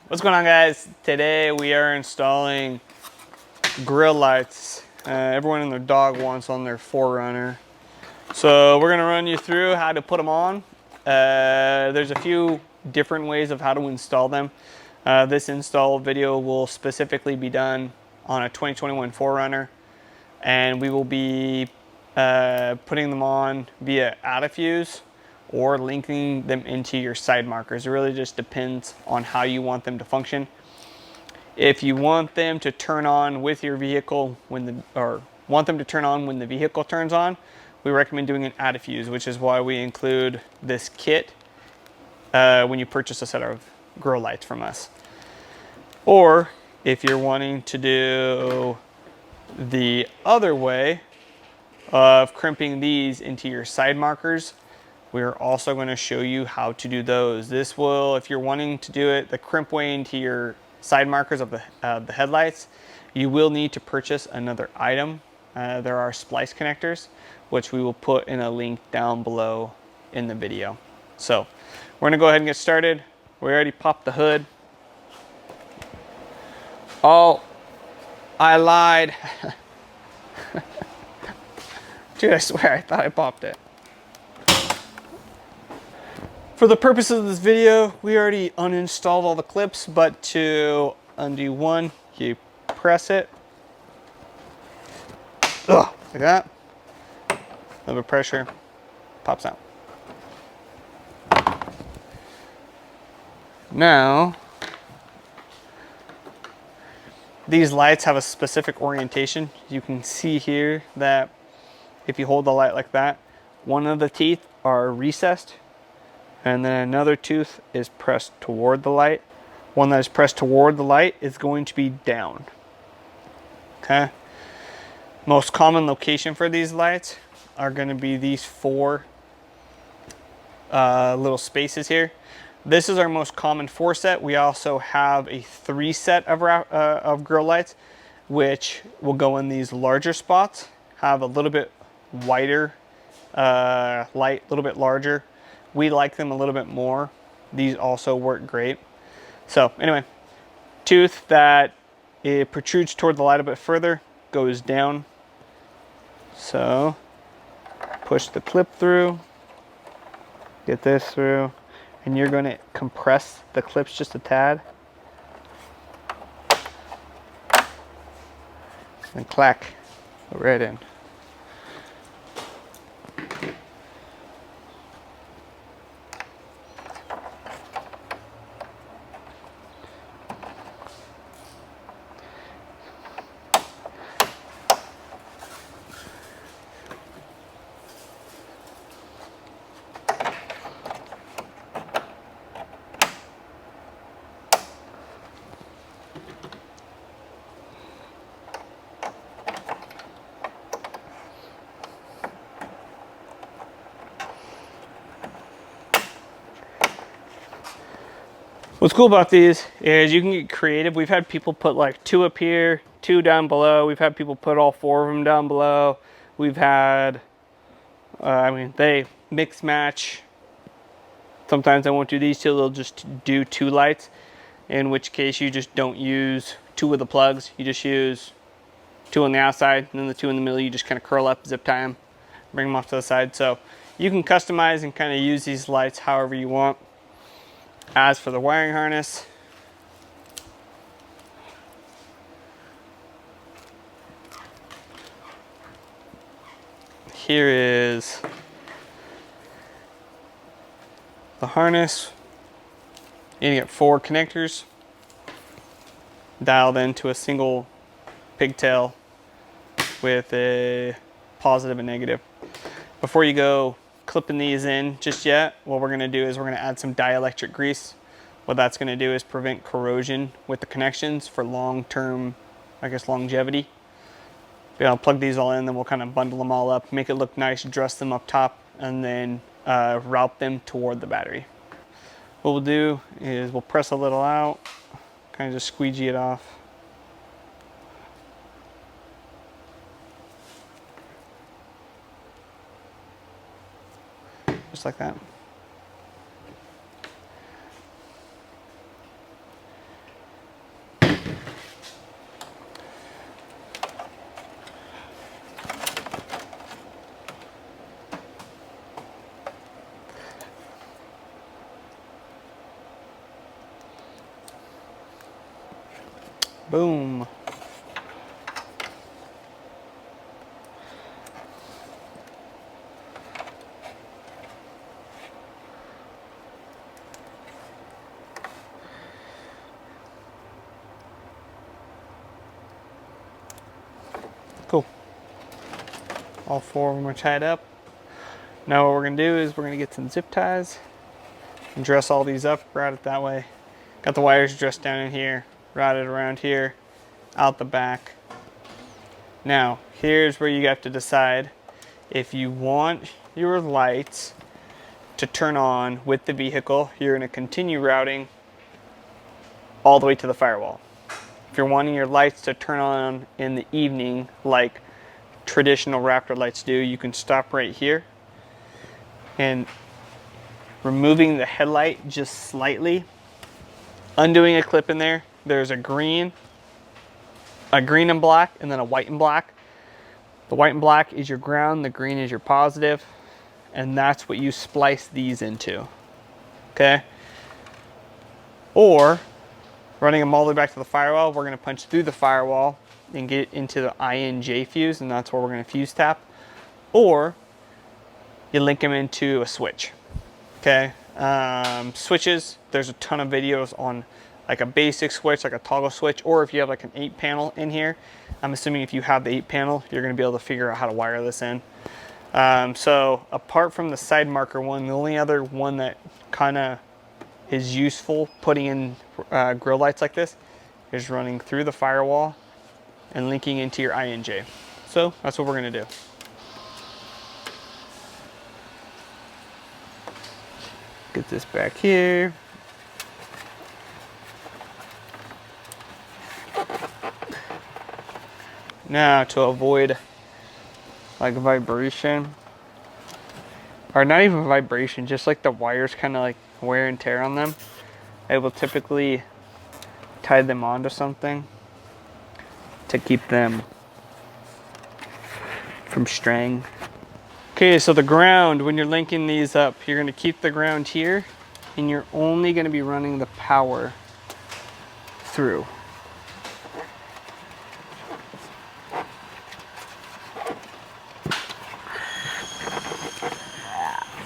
What's going on, guys? Today we are installing grill lights. Everyone and their dog wants on their 4Runner. So we're gonna run you through how to put them on. There's a few different ways of how to install them. This install video will specifically be done on a 2021 4Runner, and we will be putting them on via add-a-fuse or linking them into your side markers. It really just depends on how you want them to function. If you want them to turn on with your vehicle want them to turn on when the vehicle turns on, we recommend doing an add-a-fuse, which is why we include this kit when you purchase a set of grow lights from us. Or if you're wanting to do the other way of crimping these into your side markers, we're also going to show you how to do those. This will, if you're wanting to do it the crimp way into your side markers of the headlights, you will need to purchase another item. There are splice connectors, which we will put in a link down below in the video. So we're going to go ahead and get started. We already popped the hood. Oh, I lied. Dude, I swear I thought I popped it. For the purpose of this video, we already uninstalled all the clips, but to undo one, you press it. Ugh, like that. A little bit of pressure, pops out. Now, these lights have a specific orientation. You can see here that if you hold the light like that, one of the teeth are recessed, and then another tooth is pressed toward the light. One that is pressed toward the light is going to be down. Okay. Most common location for these lights are going to be these four little spaces here. This is our most common 4 set. We also have a 3 set of grill lights, which will go in these larger spots, have a little bit wider light, a little bit larger. We like them a little bit more. These also work great. So anyway, tooth that it protrudes toward the light a bit further goes down. So push the clip through, get this through, and you're going to compress the clips just a tad. And clack right in. What's cool about these is you can get creative. We've had people put like 2 up here, 2 down below. We've had people put all 4 of them down below. We've had, they mix match. Sometimes they won't do these 2, they'll just do 2 lights, in which case you just don't use 2 of the plugs. You just use 2 on the outside, and then the 2 in the middle you just kind of curl up, zip tie them, bring them off to the side. So you can customize and kind of use these lights however you want. As for the wiring harness, here is the harness. You get 4 connectors dialed into a single pigtail with a positive and negative. Before you go clipping these in just yet, what we're going to do is we're going to add some dielectric grease. What that's going to do is prevent corrosion with the connections for long-term, longevity. I'll plug these all in, then we'll kind of bundle them all up, make it look nice, dress them up top, and then route them toward the battery. What we'll do is we'll press a little out, kind of just squeegee it off. Just like that. Boom. Cool. All 4 of them are tied up. Now what we're gonna do is we're gonna get some zip ties and dress all these up, route it that way. Got the wires dressed down in here, routed around here, out the back. Now, here's where you have to decide if you want your lights to turn on with the vehicle. You're gonna continue routing all the way to the firewall. If you're wanting your lights to turn on in the evening, like traditional Raptor lights do, you can stop right here and removing the headlight just slightly, undoing a clip in there. There's a green and black, and then a white and black. The white and black is your ground, the green is your positive, and that's what you splice these into, okay? Or running them all the way back to the firewall, we're gonna punch through the firewall and get into the INJ fuse, and that's where we're gonna fuse tap. Or you link them into a switch, okay? Switches, there's a ton of videos on like a basic switch, like a toggle switch, or if you have like an 8 panel in here. I'm assuming if you have the 8 panel, you're gonna be able to figure out how to wire this in. So apart from the side marker one, the only other one that kinda is useful putting in grill lights like this is running through the firewall and linking into your INJ. So that's what we're gonna do. Get this back here. Now to avoid like vibration, or not even vibration, just like the wires kind of like wear and tear on them, I will typically tie them onto something to keep them from straying. Okay, so the ground, when you're linking these up, you're gonna keep the ground here and you're only gonna be running the power through.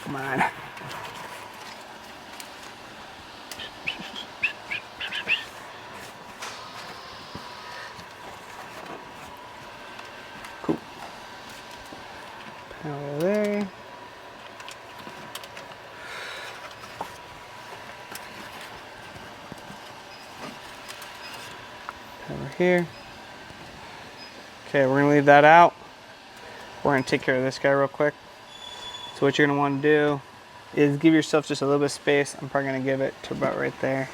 Come on. Cool. Power there. Power here. Okay, we're gonna leave that out. We're gonna take care of this guy real quick. So what you're gonna wanna do is give yourself just a little bit of space. I'm probably gonna give it to about right there.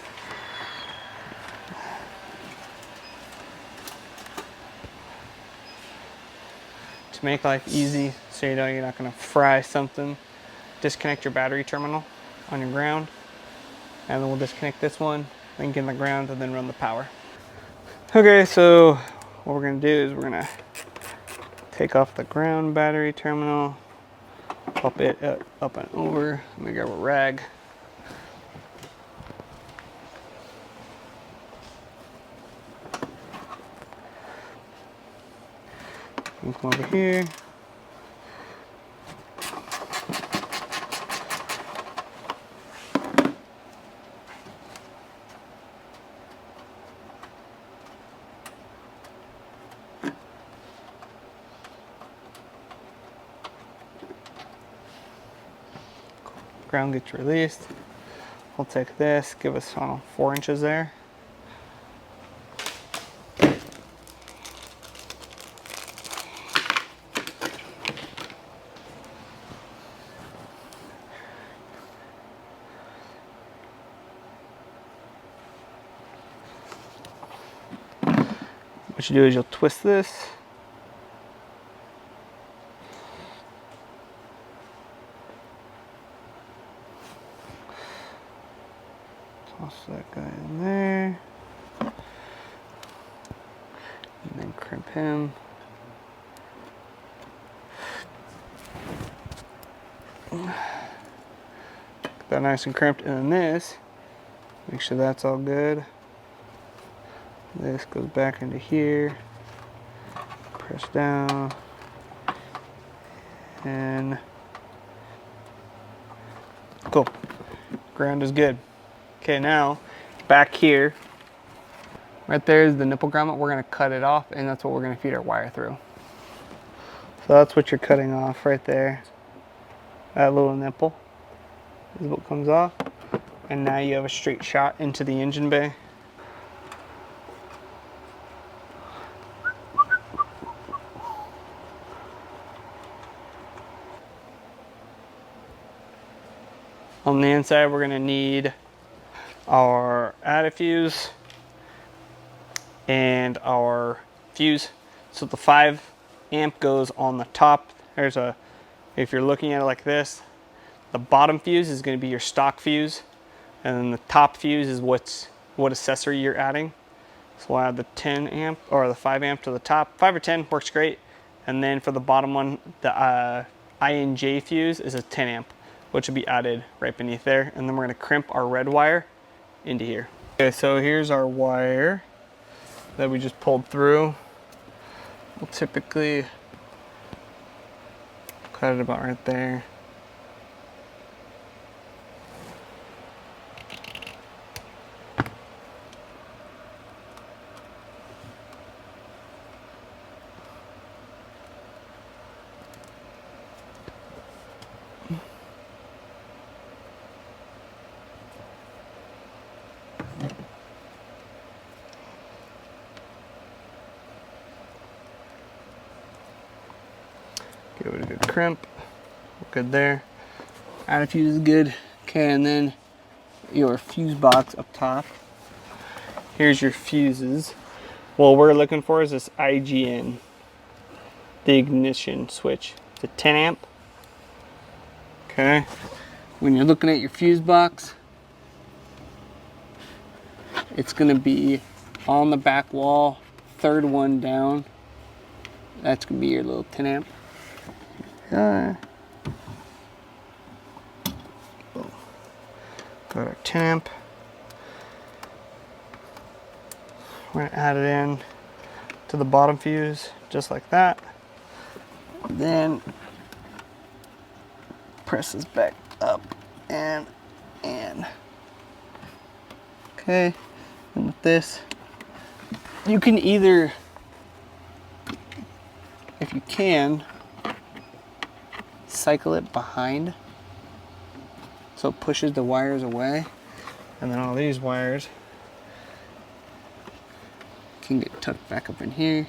To make life easy, so you know you're not gonna fry something, disconnect your battery terminal on your ground, and then we'll disconnect this one, link in the ground, and then run the power. Okay, so what we're gonna do is we're gonna take off the ground battery terminal, pop it up and over. Let me grab a rag. Come over here. Ground gets released. We'll take this, give us 4 inches there. What you do is you'll twist this. Toss that guy in there. And then crimp him. Get that nice and crimped. And then this, make sure that's all good. This goes back into here. Press down. And cool. Ground is good. Okay, now back here, right there is the nipple grommet. We're gonna cut it off, and that's what we're gonna feed our wire through. So that's what you're cutting off right there. That little nipple is what comes off. And now you have a straight shot into the engine bay. On the inside, we're gonna need our antifuse and our fuse. So the 5 amp goes on the top. There's a, if you're looking at it like this, the bottom fuse is gonna be your stock fuse, and then the top fuse is what accessory you're adding. So we'll add the 10 amp or the 5 amp to the top. 5 or 10 works great. And then for the bottom one, the INJ fuse is a 10 amp, which will be added right beneath there. And then we're gonna crimp our red wire into here. Okay, so here's our wire that we just pulled through. We'll typically cut it about right there. Give it a good crimp. Good there. Antifuse is good. Okay, and then your fuse box up top. Here's your fuses. What we're looking for is this IGN, the ignition switch. It's a 10 amp. Okay. When you're looking at your fuse box, it's gonna be on the back wall, third one down. That's gonna be your little 10 amp. Got our 10 amp. We're gonna add it in to the bottom fuse, just like that. Then press this back up and okay. And with this, you can either, if you can, cycle it behind so it pushes the wires away, and then all these wires can get tucked back up in here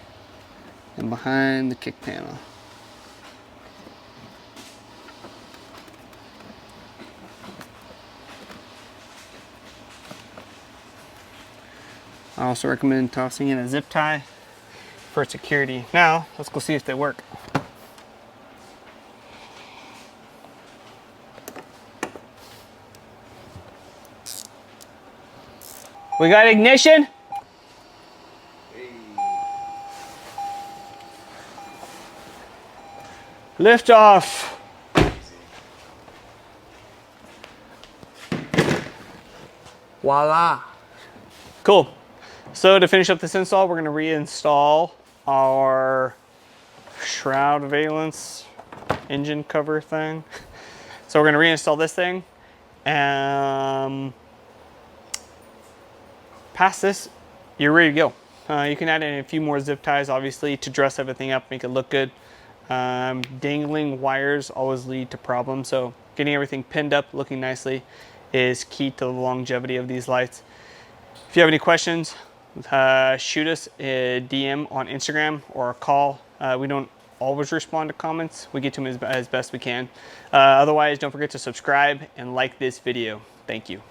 and behind the kick panel. I also recommend tossing in a zip tie for security. Now, let's go see if they work. We got ignition. Lift off. Voila. Cool. So to finish up this install, we're going to reinstall our shroud valence engine cover thing. So we're going to reinstall this thing. Past this, you're ready to go. You can add in a few more zip ties, obviously, to dress everything up, make it look good. Dangling wires always lead to problems, so getting everything pinned up, looking nicely, is key to the longevity of these lights. If you have any questions, shoot us a DM on Instagram or a call. We don't always respond to comments. We get to them as best we can. Otherwise, don't forget to subscribe and like this video. Thank you.